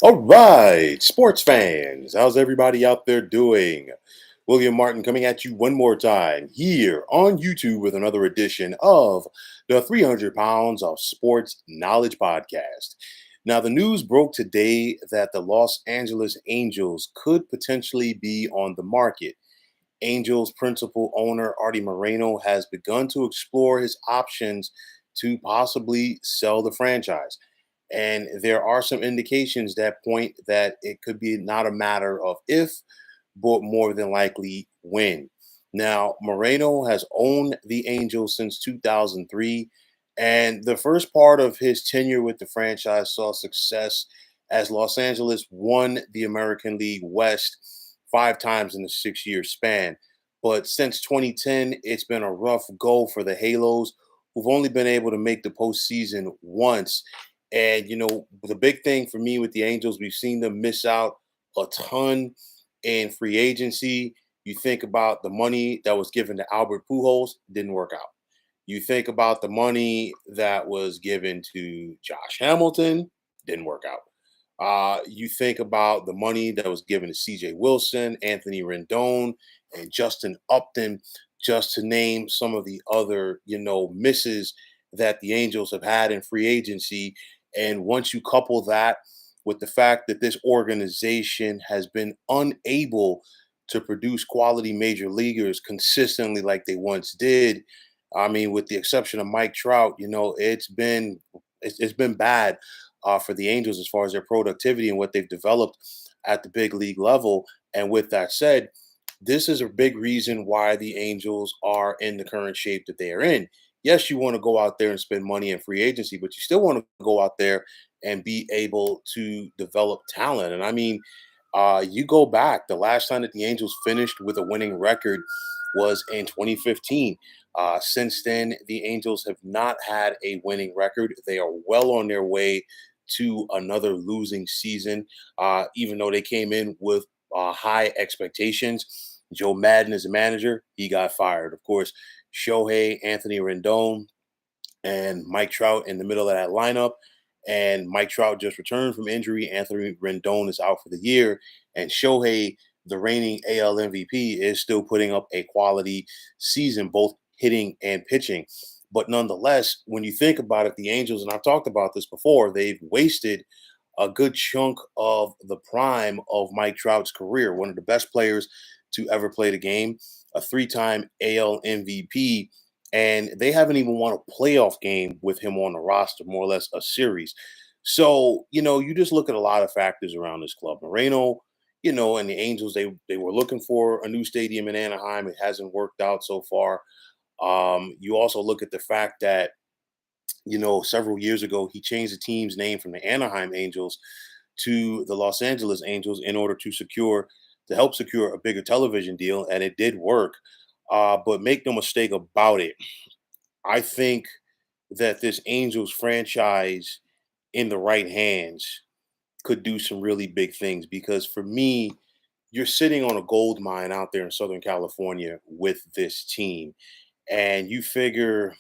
All right, sports fans, how's everybody out there doing? William Martin coming at you one more time here on YouTube with another edition of the 300 Pounds of Sports Knowledge Podcast. Now, the news broke today that the Los Angeles Angels could potentially be on the market. Angels principal owner Artie Moreno has begun to explore his options to possibly sell the franchise. And there are some indications that point that it could be not a matter of if, but more than likely when. Now, Moreno has owned the Angels since 2003, and the first part of his tenure with the franchise saw success as Los Angeles won the American League West 5 times in a 6 year span. But since 2010, it's been a rough go for the Halos, who've only been able to make the postseason once. And, the big thing for me with the Angels, we've seen them miss out a ton in free agency. You think about the money that was given to Albert Pujols, didn't work out. You think about the money that was given to Josh Hamilton, didn't work out. You think about the money that was given to CJ Wilson, Anthony Rendon, and Justin Upton, just to name some of the other, misses that the Angels have had in free agency. And once you couple that with the fact that this organization has been unable to produce quality major leaguers consistently like they once did, I mean, with the exception of Mike Trout, it's been bad for the Angels as far as their productivity and what they've developed at the big league level. And with that said, this is a big reason why the Angels are in the current shape that they are in. Yes, you want to go out there and spend money in free agency, but you still want to go out there and be able to develop talent. And I mean, you go back, the last time that the Angels finished with a winning record was in 2015. Since then, the Angels have not had a winning record. They are well on their way to another losing season, even though they came in with high expectations. Joe Madden is a manager. He got fired. Of course, Shohei, Anthony Rendon, and Mike Trout in the middle of that lineup. And Mike Trout just returned from injury. Anthony Rendon is out for the year. And Shohei, the reigning AL MVP, is still putting up a quality season, both hitting and pitching. But nonetheless, when you think about it, the Angels, and I've talked about this before, they've wasted a good chunk of the prime of Mike Trout's career, one of the best players to ever play the game, a 3 time AL MVP, and they haven't even won a playoff game with him on the roster, more or less a series. So, you just look at a lot of factors around this club. Moreno, and the Angels, they were looking for a new stadium in Anaheim. It hasn't worked out so far. You also look at the fact that several years ago, he changed the team's name from the Anaheim Angels to the Los Angeles Angels in order to help secure a bigger television deal, and it did work. But make no mistake about it, I think that this Angels franchise in the right hands could do some really big things because for me, you're sitting on a gold mine out there in Southern California with this team, and you figure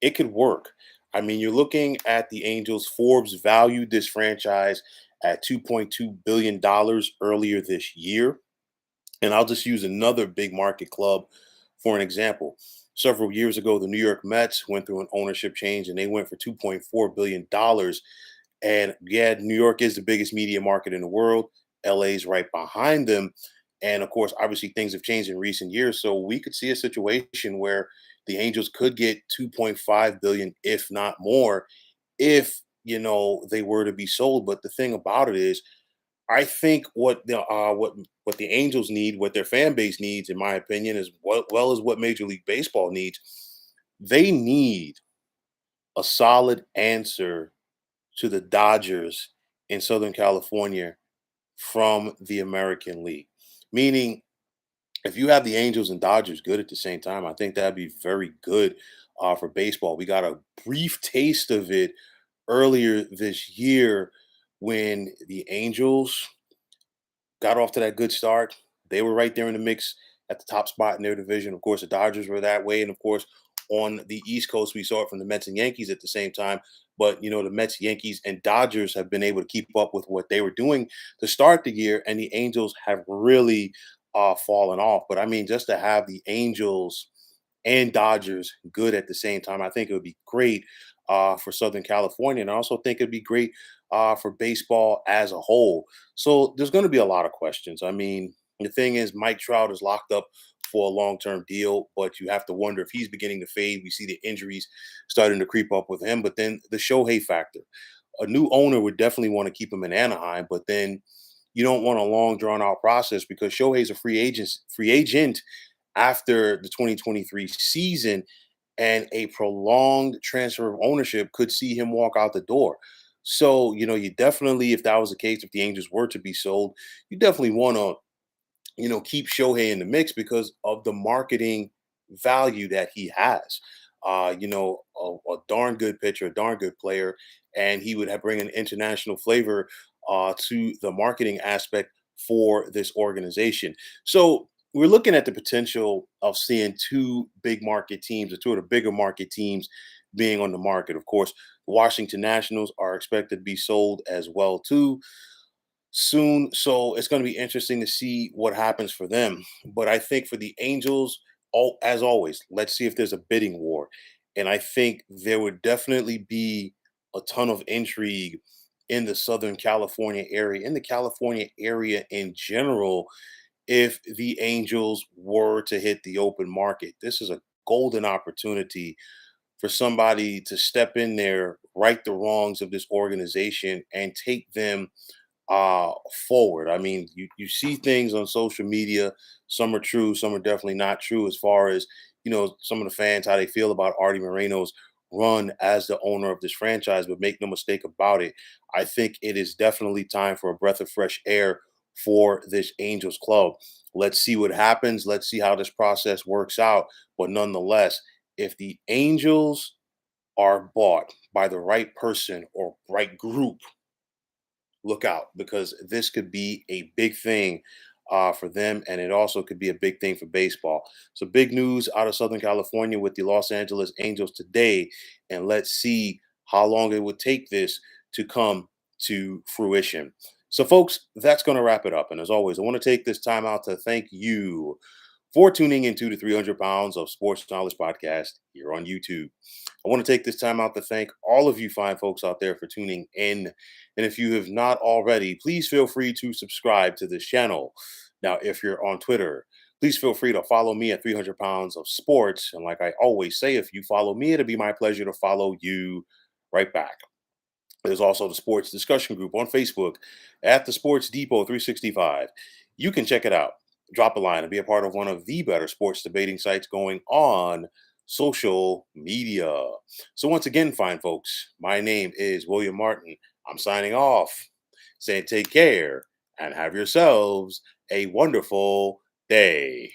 it could work. I mean, you're looking at the Angels. Forbes valued this franchise at $2.2 billion earlier this year. And I'll just use another big market club for an example. Several years ago, the New York Mets went through an ownership change and they went for $2.4 billion. And yeah, New York is the biggest media market in the world. LA's right behind them. And of course, obviously, things have changed in recent years. So we could see a situation where the Angels could get 2.5 billion, if not more, if they were to be sold. But the thing about it is, I think what the Angels need, what their fan base needs, in my opinion, is what well as what Major League Baseball needs. They need a solid answer to the Dodgers in Southern California from the American League. Meaning, if you have the Angels and Dodgers good at the same time, I think that'd be very good for baseball. We got a brief taste of it earlier this year when the Angels got off to that good start. They were right there in the mix at the top spot in their division. Of course, the Dodgers were that way. And of course, on the East Coast, we saw it from the Mets and Yankees at the same time. But the Mets, Yankees, and Dodgers have been able to keep up with what they were doing to start the year, and the Angels have really fallen off. But I mean, just to have the Angels and Dodgers good at the same time, I think it would be great for Southern California, and I also think it'd be great for baseball as a whole. So there's going to be a lot of questions. I mean, the thing is, Mike Trout is locked up for a long-term deal, but you have to wonder if he's beginning to fade. We see the injuries starting to creep up with him, but then the Shohei factor. A new owner would definitely want to keep him in Anaheim, but then you don't want a long drawn out process because Shohei's a free agent after the 2023 season, and a prolonged transfer of ownership could see him walk out the door. So, you definitely, if that was the case, if the Angels were to be sold, you definitely want to, keep Shohei in the mix because of the marketing value that he has. A darn good pitcher, a darn good player, and he would have bring an international flavor to the marketing aspect for this organization. So we're looking at the potential of seeing two big market teams, or two of the bigger market teams, being on the market. Of course, the Washington Nationals are expected to be sold as well too soon. So it's going to be interesting to see what happens for them. But I think for the Angels, as always, let's see if there's a bidding war. And I think there would definitely be a ton of intrigue in the Southern California area, in the California area in general, if the Angels were to hit the open market. This is a golden opportunity for somebody to step in there, right the wrongs of this organization, and take them uh forward. I mean, you see things on social media, some are true, some are definitely not true, as far as some of the fans, how they feel about Artie Moreno's run as the owner of this franchise. But make no mistake about it, I think it is definitely time for a breath of fresh air for this Angels club. Let's see what happens, let's see how this process works out. But nonetheless, if the Angels are bought by the right person or right group, look out, because this could be a big thing for them, and it also could be a big thing for baseball. So, big news out of Southern California with the Los Angeles Angels today, and let's see how long it would take this to come to fruition. So, folks, that's going to wrap it up. And as always, I want to take this time out to thank you for tuning into the 300 Pounds of Sports Knowledge podcast here on YouTube. I want to take this time out to thank all of you fine folks out there for tuning in. And if you have not already, please feel free to subscribe to this channel. Now, if you're on Twitter, please feel free to follow me at 300 Pounds of Sports. And like I always say, if you follow me, it'll be my pleasure to follow you right back. There's also the sports discussion group on Facebook at the Sports Depot 365. You can check it out. Drop a line and be a part of one of the better sports debating sites going on social media. So, once again, fine folks, my name is William Martin. I'm signing off, saying take care and have yourselves a wonderful day.